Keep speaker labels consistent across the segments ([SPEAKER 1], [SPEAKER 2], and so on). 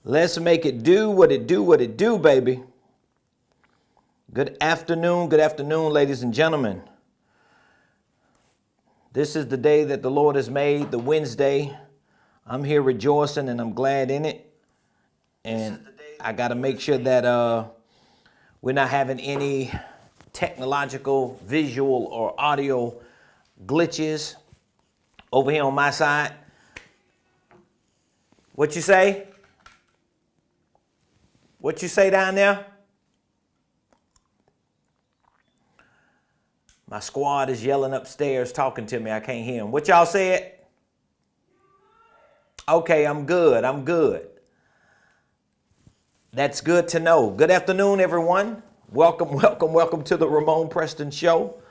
[SPEAKER 1] Let's make it do what it do, baby. Good afternoon, ladies and gentlemen. This is the day that the Lord has made, the Wednesday. I'm here rejoicing and I'm glad in it. And I got to make sure that we're not having any technological, visual, or audio glitches over here on my side. What you say? What you say down there? My squad is yelling upstairs, talking to me. I can't hear them. What y'all said? Okay, I'm good. That's good to know. Good afternoon, everyone. Welcome to the Ramonepreston Show.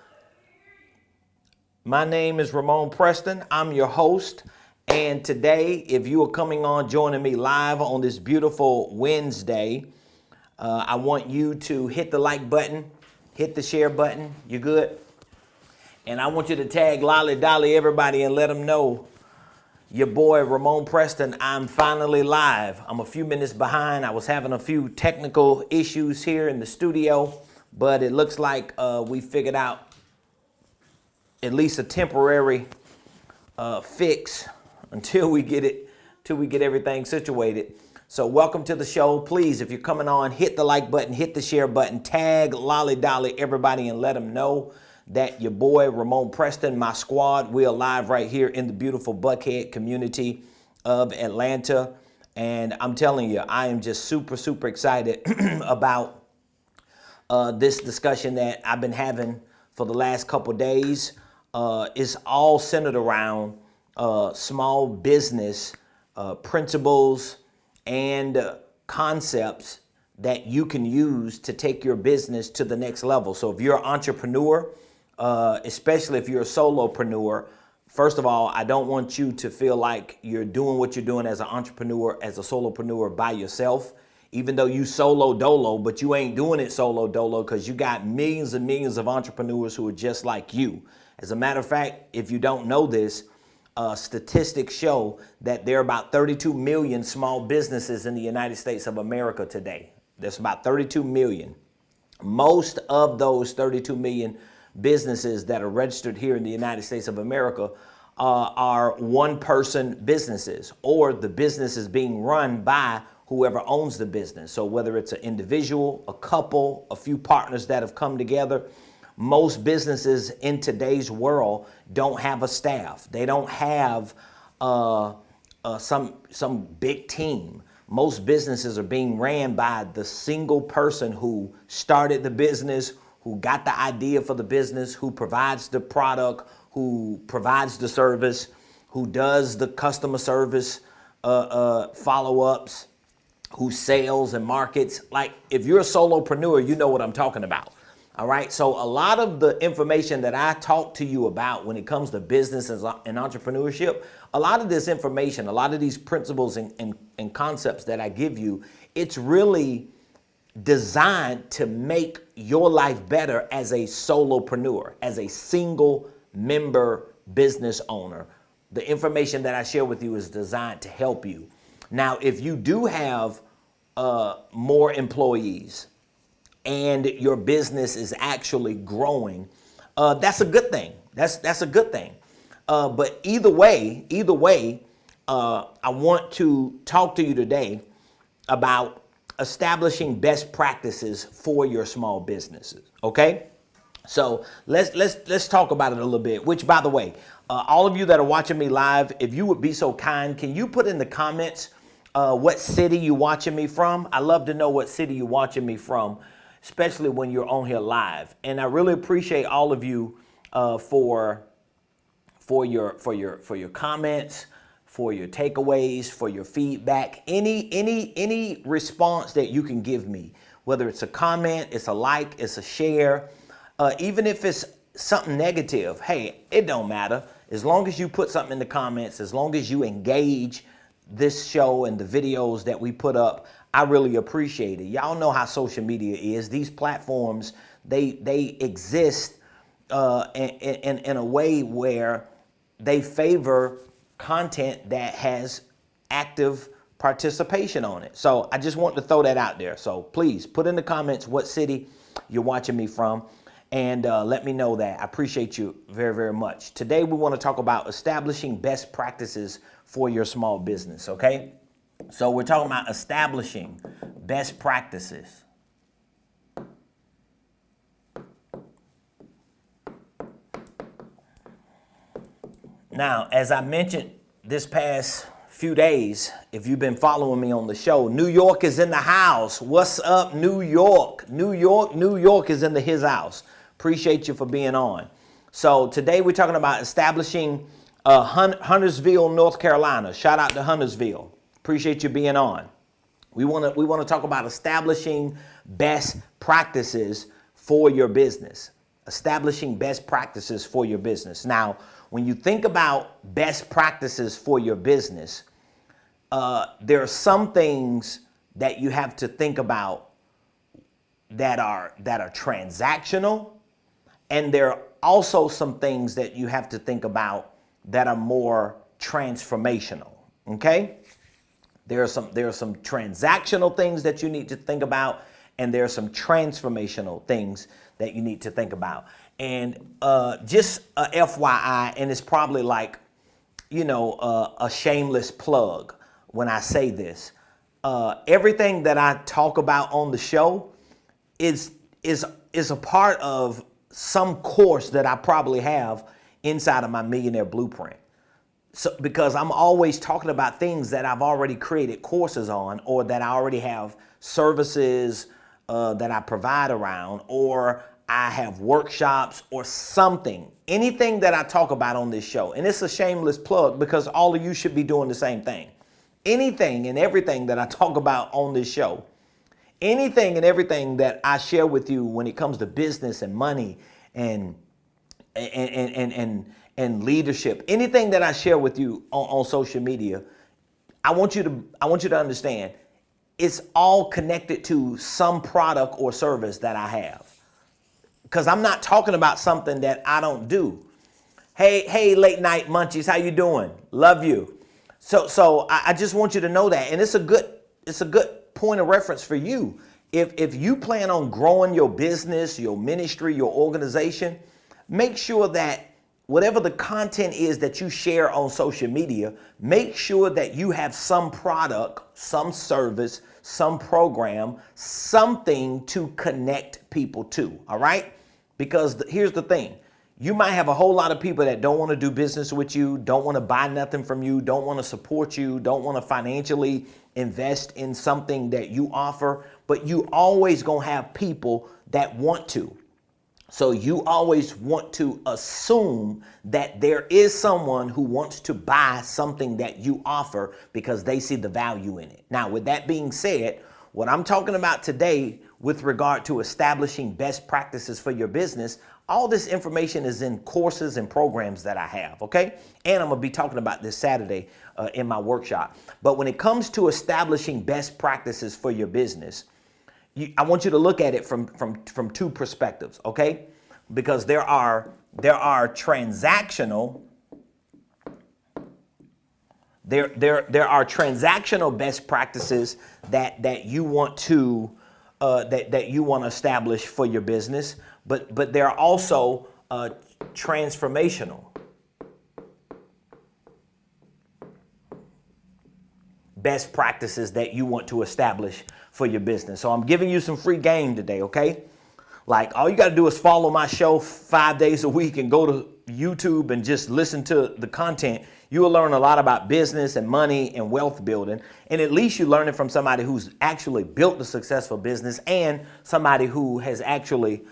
[SPEAKER 1] My name is Ramonepreston. I'm your host. And today, if you are coming on, joining me live on this beautiful Wednesday, I want you to hit the like button, hit the share button. You good? And I want you to tag Lolly Dolly everybody and let them know your boy Ramonepreston, I'm finally live. I'm a few minutes behind. I was having a few technical issues here in the studio, but it looks like we figured out at least a temporary fix until we get everything situated. So welcome to the show. Please, if you're coming on, hit the like button, hit the share button, tag Lolly Dolly everybody and let them know that your boy Ramonepreston, my squad, we're live right here in the beautiful Buckhead community of Atlanta. And I'm telling you, I am just super excited about this discussion that I've been having for the last couple days. It's all centered around small business principles and concepts that you can use to take your business to the next level. So if you're an entrepreneur, especially if you're a solopreneur, first of all, I don't want you to feel like you're doing what you're doing as an entrepreneur, as a solopreneur by yourself, even though you solo dolo, but you ain't doing it solo dolo because you got millions and millions of entrepreneurs who are just like you. As a matter of fact, if you don't know this, statistics show that there are about 32 million small businesses in the United States of America today. There's about 32 million. Most of those 32 million businesses that are registered here in the United States of America are one-person businesses, or the business is being run by whoever owns the business. So whether it's an individual, a couple, a few partners that have come together, most businesses in today's world don't have a staff. They don't have some big team. Most businesses are being ran by the single person who started the business, who got the idea for the business, who provides the product, who provides the service, who does the customer service follow-ups, who sells and markets. Like, if you're a solopreneur, you know what I'm talking about. All right. So a lot of the information that I talk to you about when it comes to business and entrepreneurship, a lot of this information, a lot of these principles and concepts that I give you, it's really designed to make your life better as a solopreneur, as a single member business owner. The information that I share with you is designed to help you. Now, if you do have more employees and your business is actually growing, that's a good thing. That's a good thing. But either way, I want to talk to you today about establishing best practices for your small businesses. Okay, so let's talk about it a little bit. Which, by the way, all of you that are watching me live, if you would be so kind, can you put in the comments what city you watching me from? I love to know what city you watching me from, especially when you're on here live. And I really appreciate all of you for your comments, for your takeaways, for your feedback, any response that you can give me, whether it's a comment, it's a like, it's a share, even if it's something negative, hey, it don't matter. As long as you put something in the comments, as long as you engage this show and the videos that we put up, I really appreciate it. Y'all know how social media is. These platforms, they exist in a way where they favor content that has active participation on it. So I just want to throw that out there. So please put in the comments what city you're watching me from, and let me know that. I appreciate you very, very much. Today we want to talk about establishing best practices for your small business, okay? So we're talking about establishing best practices. Now, as I mentioned this past few days, if you've been following me on the show, New York is in the house. What's up, New York? New York is in his house. Appreciate you for being on. So today we're talking about establishing Huntersville, North Carolina. Shout out to Huntersville. Appreciate you being on. We want to talk about establishing best practices for your business. Establishing best practices for your business. Now, when you think about best practices for your business, there are some things that you have to think about that are transactional, and there are also some things that you have to think about that are more transformational. Okay? There are some transactional things that you need to think about, and there are some transformational things that you need to think about. And just a FYI, and it's probably like, a shameless plug when I say this. Everything that I talk about on the show is a part of some course that I probably have inside of my Millionaire Blueprint. So, because I'm always talking about things that I've already created courses on, or that I already have services that I provide around, or I have workshops or something. Anything that I talk about on this show, and it's a shameless plug because all of you should be doing the same thing. Anything and everything that I talk about on this show, anything and everything that I share with you when it comes to business and money and leadership, anything that I share with you on social media, I want you to understand it's all connected to some product or service that I have. Because I'm not talking about something that I don't do. Hey, late night munchies, how you doing? Love you. So I just want you to know that, and it's a good point of reference for you. If you plan on growing your business, your ministry, your organization, make sure that whatever the content is that you share on social media, make sure that you have some product, some service, some program, something to connect people to, all right? Because here's the thing. You might have a whole lot of people that don't want to do business with you, don't want to buy nothing from you, don't want to support you, don't want to financially invest in something that you offer, but you always going to have people that want to. So you always want to assume that there is someone who wants to buy something that you offer because they see the value in it. Now, with that being said, what I'm talking about today with regard to establishing best practices for your business, all this information is in courses and programs that I have, okay? And I'm gonna be talking about this Saturday in my workshop. But when it comes to establishing best practices for your business, I want you to look at it from two perspectives, okay? Because there are transactional there are transactional best practices that you want to that you want to establish for your business, but there are also transformational best practices that you want to establish for your business. So I'm giving you some free game today, okay? Like, all you got to do is follow my show 5 days a week and go to YouTube and just listen to the content. You will learn a lot about business and money and wealth building. And at least you learn it from somebody who's actually built a successful business and somebody who has actually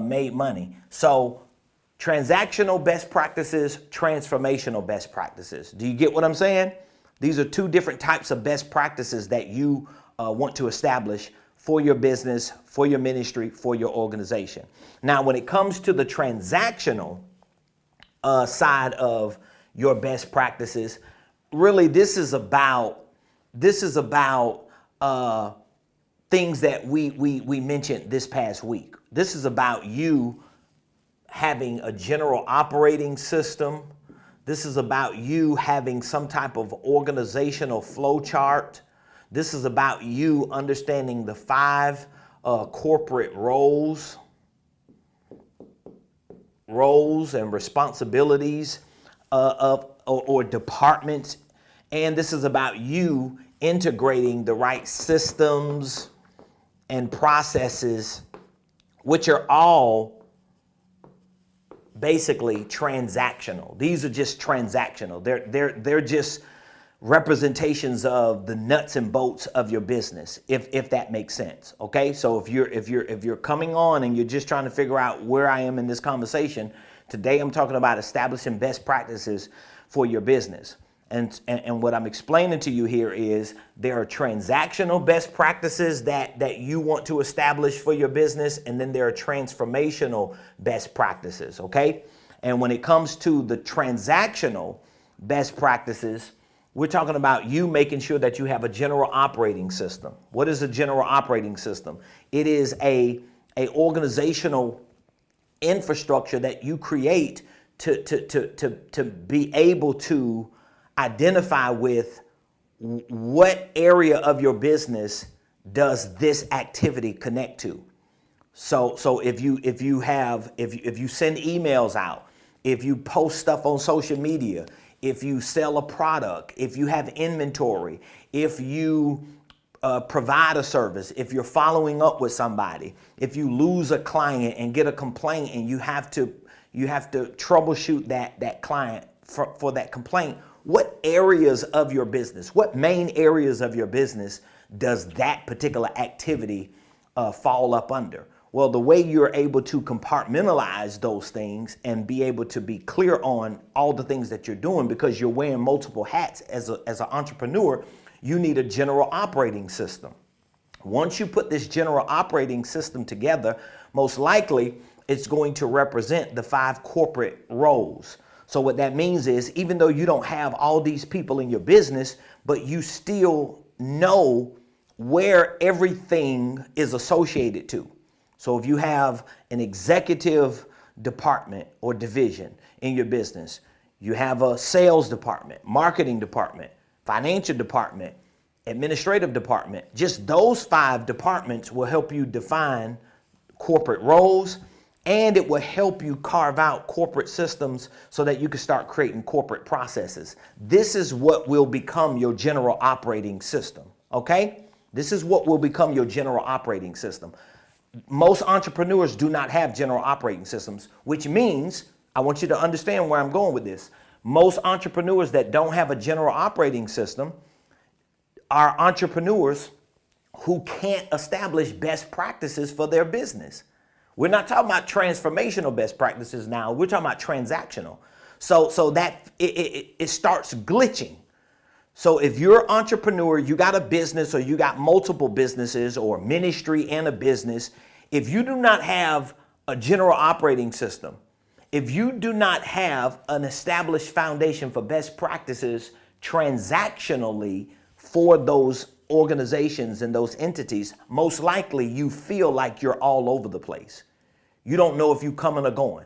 [SPEAKER 1] made money. So transactional best practices, transformational best practices. Do you get what I'm saying? These are two different types of best practices that you want to establish for your business, for your ministry, for your organization. Now, when it comes to the transactional side of your best practices, really this is about things that we mentioned this past week. This is about you having a general operating system This is about you having some type of organizational flow chart. This is about you understanding the 5 corporate roles and responsibilities or departments. And this is about you integrating the right systems and processes, which are all basically transactional. These are just transactional. They're just representations of the nuts and bolts of your business, if that makes sense. Okay, so if you're coming on and you're just trying to figure out where I am in this conversation, today I'm talking about establishing best practices for your business. And what I'm explaining to you here is there are transactional best practices that you want to establish for your business, and then there are transformational best practices, okay? And when it comes to the transactional best practices, we're talking about you making sure that you have a general operating system. What is a general operating system? It is a organizational infrastructure that you create to be able to identify with what area of your business does this activity connect to. So if you send emails out, if you post stuff on social media, if you sell a product, if you have inventory, if you provide a service, if you're following up with somebody, if you lose a client and get a complaint and you have to troubleshoot that client for that complaint, what areas of your business, what main areas of your business does that particular activity fall up under? Well, the way you're able to compartmentalize those things and be able to be clear on all the things that you're doing, because you're wearing multiple hats as an entrepreneur, you need a general operating system. Once you put this general operating system together, most likely it's going to represent the 5 corporate roles. So what that means is, even though you don't have all these people in your business, but you still know where everything is associated to. So if you have an executive department or division in your business, you have a sales department, marketing department, financial department, administrative department, just those 5 departments will help you define corporate roles, and it will help you carve out corporate systems so that you can start creating corporate processes. This is what will become your general operating system, okay? This is what will become your general operating system. Most entrepreneurs do not have general operating systems, which means, I want you to understand where I'm going with this. Most entrepreneurs that don't have a general operating system are entrepreneurs who can't establish best practices for their business. We're not talking about transformational best practices now. We're talking about transactional. So that it starts glitching. So if you're an entrepreneur, you got a business or you got multiple businesses or ministry and a business, if you do not have a general operating system, if you do not have an established foundation for best practices transactionally for those organizations and those entities, most likely you feel like you're all over the place. You don't know if you're coming or going.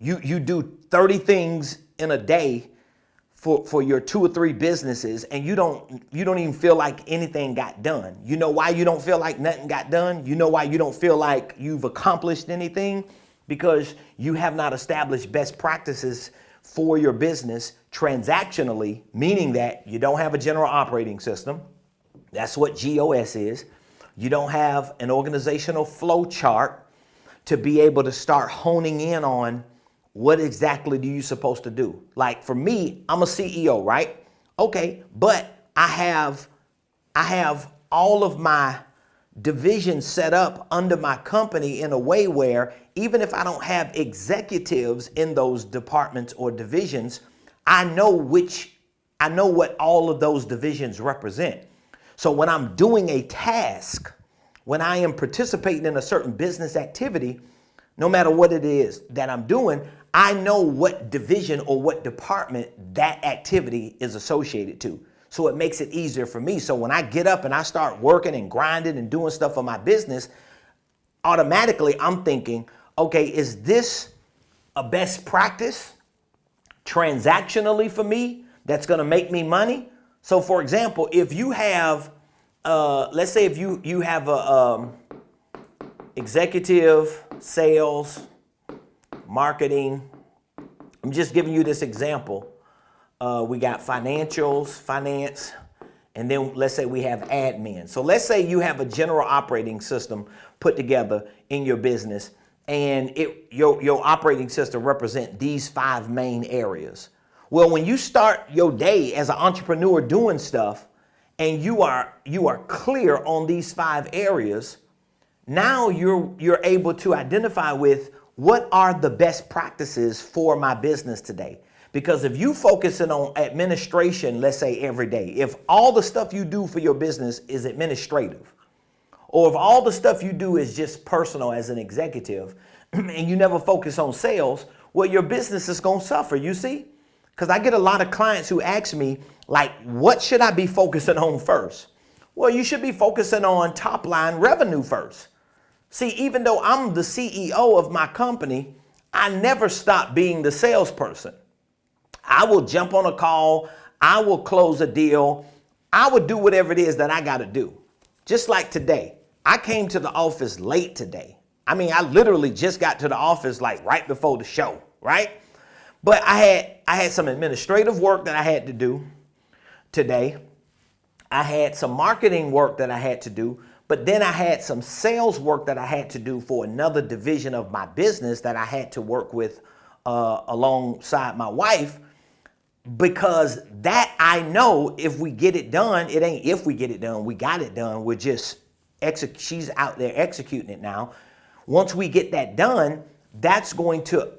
[SPEAKER 1] You do 30 things in a day for your 2 or 3 businesses, and you don't even feel like anything got done. You know why you don't feel like nothing got done? You know why you don't feel like you've accomplished anything? Because you have not established best practices for your business transactionally, meaning that you don't have a general operating system. That's what GOS is. You don't have an organizational flow chart to be able to start honing in on what exactly do you supposed to do. Like for me, I'm a CEO, right? Okay, but I have all of my divisions set up under my company in a way where even if I don't have executives in those departments or divisions, I know what all of those divisions represent. So when I'm doing a task, when I am participating in a certain business activity, no matter what it is that I'm doing, I know what division or what department that activity is associated to. So it makes it easier for me. So when I get up and I start working and grinding and doing stuff for my business, automatically I'm thinking, okay, is this a best practice transactionally for me that's going to make me money. So for example, if you have, let's say if you have a executive, sales, marketing, I'm just giving you this example. We got financials, finance, and then let's say we have admin. So let's say you have a general operating system put together in your business, and your operating system represent these 5 main areas. Well, when you start your day as an entrepreneur doing stuff, and you are clear on these 5 areas, now you're able to identify with what are the best practices for my business today. Because if you focusing on administration, let's say every day, if all the stuff you do for your business is administrative, or if all the stuff you do is just personal as an executive, and you never focus on sales, well, your business is going to suffer, you see? Because I get a lot of clients who ask me, like, what should I be focusing on first? Well, you should be focusing on top line revenue first. See, even though I'm the CEO of my company, I never stop being the salesperson. I will jump on a call. I will close a deal. I will do whatever it is that I got to do. Just like today, I came to the office late today. I mean, I literally just got to the office like right before the show, right? But I had some administrative work that I had to do today. I had some marketing work that I had to do, but then I had some sales work that I had to do for another division of my business that I had to work with alongside my wife. Because that I know if we get it done, it ain't if we get it done, we got it done. We're just she's out there executing it now. Once we get that done, that's going to